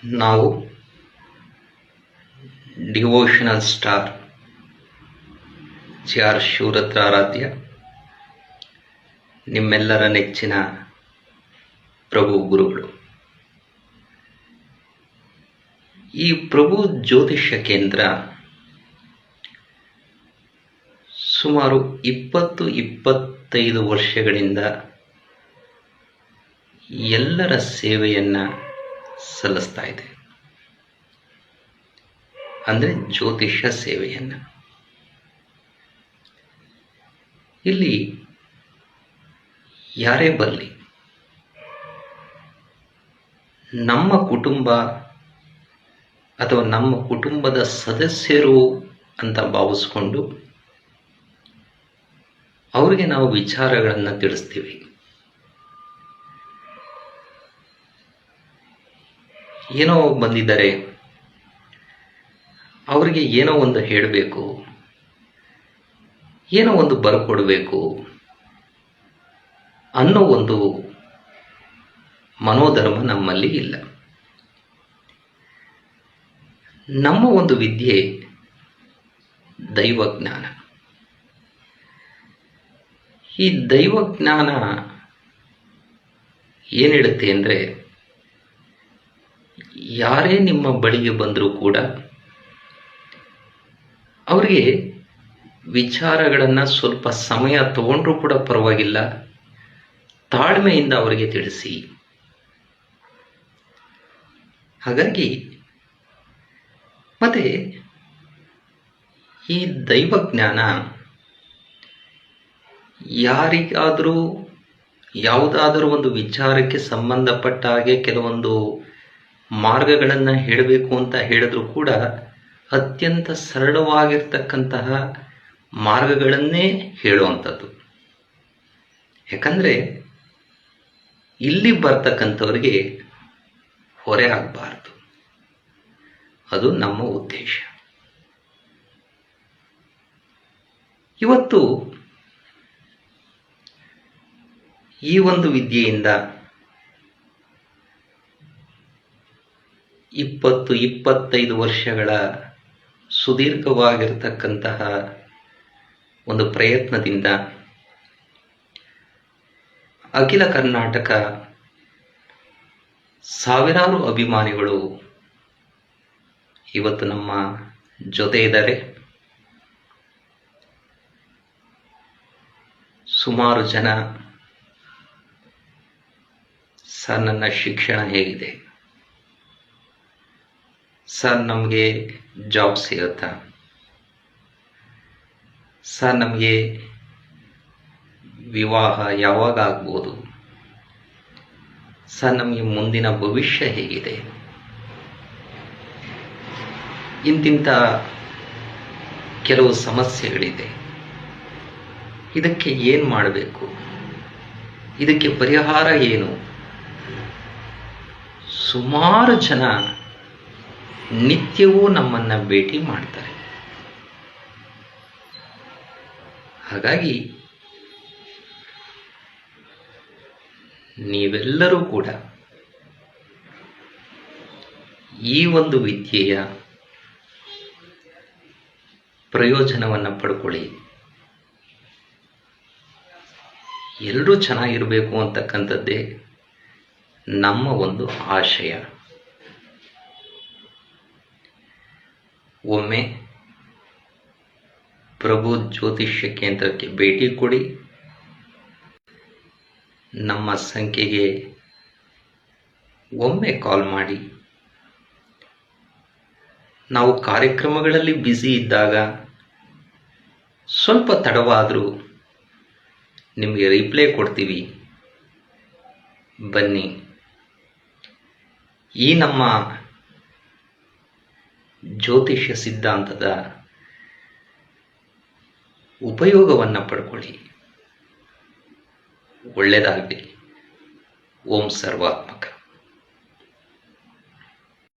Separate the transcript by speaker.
Speaker 1: ನಾವು devotional star G R Shivarudra Aradhya ನಿಮ್ಮೆಲ್ಲರ ನೆಚ್ಚಿನ ಪ್ರಭು ಗುರುಗಳು. ಈ ಪ್ರಭು ಜ್ಯೋತಿಷ್ಯ ಕೇಂದ್ರ ಸುಮಾರು 20-25 ವರ್ಷಗಳಿಂದ ಎಲ್ಲರ ಸೇವೆಯನ್ನು ಸಲ್ಲಿಸ್ತಾ ಇದೆ. ಅಂದರೆ ಜ್ಯೋತಿಷ್ಯ ಸೇವೆಯನ್ನು. ಇಲ್ಲಿ ಯಾರೇ ಬರಲಿ, ನಮ್ಮ ಕುಟುಂಬ ಅಥವಾ ನಮ್ಮ ಕುಟುಂಬದ ಸದಸ್ಯರು ಅಂತ ಭಾವಿಸ್ಕೊಂಡು ಅವರಿಗೆ ನಾವು ವಿಚಾರಗಳನ್ನು ತಿಳಿಸ್ತೀವಿ. ಏನೋ ಬಂದಿದ್ದಾರೆ, ಅವರಿಗೆ ಏನೋ ಒಂದು ಹೇಳಬೇಕು, ಏನೋ ಒಂದು ಬರ್ಕೊಡ್ಬೇಕು ಅನ್ನೋ ಒಂದು ಮನೋಧರ್ಮ ನಮ್ಮಲ್ಲಿ ಇಲ್ಲ. ನಮ್ಮ ಒಂದು ವಿದ್ಯೆ ದೈವಜ್ಞಾನ. ಈ ದೈವಜ್ಞಾನ ಏನು ಹೇಳುತ್ತೆ ಅಂದರೆ, ಯಾರೇ ನಿಮ್ಮ ಬಳಿಗೆ ಬಂದರೂ ಕೂಡ ಅವರಿಗೆ ವಿಚಾರಗಳನ್ನು ಸ್ವಲ್ಪ ಸಮಯ ತಗೊಂಡ್ರೂ ಕೂಡ ಪರವಾಗಿಲ್ಲ, ತಾಳ್ಮೆಯಿಂದ ಅವರಿಗೆ ತಿಳಿಸಿ. ಹಾಗಾಗಿ ಮತ್ತೆ ಈ ದೈವಜ್ಞಾನ ಯಾರಿಗಾದರೂ ಯಾವುದಾದರೂ ಒಂದು ವಿಚಾರಕ್ಕೆ ಸಂಬಂಧಪಟ್ಟ ಹಾಗೆ ಕೆಲವೊಂದು ಮಾರ್ಗಗಳನ್ನು ಹೇಳಬೇಕು ಅಂತ ಹೇಳಿದ್ರು ಕೂಡ ಅತ್ಯಂತ ಸರಳವಾಗಿರ್ತಕ್ಕಂತಹ ಮಾರ್ಗಗಳನ್ನೇ ಹೇಳುವಂಥದ್ದು. ಯಾಕಂದರೆ ಇಲ್ಲಿ ಬರ್ತಕ್ಕಂಥವ್ರಿಗೆ ಹೊರೆ ಆಗಬಾರ್ದು, ಅದು ನಮ್ಮ ಉದ್ದೇಶ. ಇವತ್ತು ಈ ಒಂದು ವಿದ್ಯೆಯಿಂದ 20-25 ವರ್ಷಗಳ ಸುದೀರ್ಘವಾಗಿರತಕ್ಕಂತಹ ಒಂದು ಪ್ರಯತ್ನದಿಂದ ಅಖಿಲ ಕರ್ನಾಟಕ ಸಾವಿರಾರು ಅಭಿಮಾನಿಗಳು ಇವತ್ತು ನಮ್ಮ ಜೊತೆ ಇದ್ದಾರೆ. ಸುಮಾರು ಜನ ಸರ್, ನನ್ನ ಶಿಕ್ಷಣ ಹೇಗಿದೆ ಸರ್, ನಮಗೆ ಜಾಬ್ ಸಿಗುತ್ತಾ ಸರ್, ನಮಗೆ ವಿವಾಹ ಯಾವಾಗ ಆಗ್ಬೋದು ಸರ್, ನಮಗೆ ಮುಂದಿನ ಭವಿಷ್ಯ ಹೇಗಿದೆ, ಇಂತಿಂಥ ಕೆಲವು ಸಮಸ್ಯೆಗಳಿದೆ, ಇದಕ್ಕೆ ಏನು ಮಾಡಬೇಕು, ಇದಕ್ಕೆ ಪರಿಹಾರ ಏನು. ಸುಮಾರು ಜನ ನಿತ್ಯವೂ ನಮ್ಮನ್ನು ಭೇಟಿ ಮಾಡ್ತಾರೆ. ಹಾಗಾಗಿ ನೀವೆಲ್ಲರೂ ಕೂಡ ಈ ಒಂದು ವಿದ್ಯೆಯ ಪ್ರಯೋಜನವನ್ನು ಪಡ್ಕೊಳ್ಳಿ. ಎಲ್ಲರೂ ಚೆನ್ನಾಗಿರಬೇಕು ಅಂತಕ್ಕಂಥದ್ದೇ ನಮ್ಮ ಒಂದು ಆಶಯ. ಒಮ್ಮೆ ಪ್ರಭು ಜ್ಯೋತಿಷ್ಯ ಕೇಂದ್ರಕ್ಕೆ ಭೇಟಿ ಕೊಡಿ. ನಮ್ಮ ಸಂಖ್ಯೆಗೆ ಒಮ್ಮೆ ಕಾಲ್ ಮಾಡಿ. ನಾವು ಕಾರ್ಯಕ್ರಮಗಳಲ್ಲಿ ಬ್ಯುಸಿ ಇದ್ದಾಗ ಸ್ವಲ್ಪ ತಡವಾದರೂ ನಿಮಗೆ ರಿಪ್ಲೈ ಕೊಡ್ತೀವಿ. ಬನ್ನಿ, ಈ ನಮ್ಮ ಜ್ಯೋತಿಷ್ಯ ಸಿದ್ಧಾಂತದ ಉಪಯೋಗವನ್ನು ಪಡ್ಕೊಳ್ಳಿ. ಒಳ್ಳೆಯದಾಗಲಿ. ಓಂ ಸರ್ವಾತ್ಮಕ.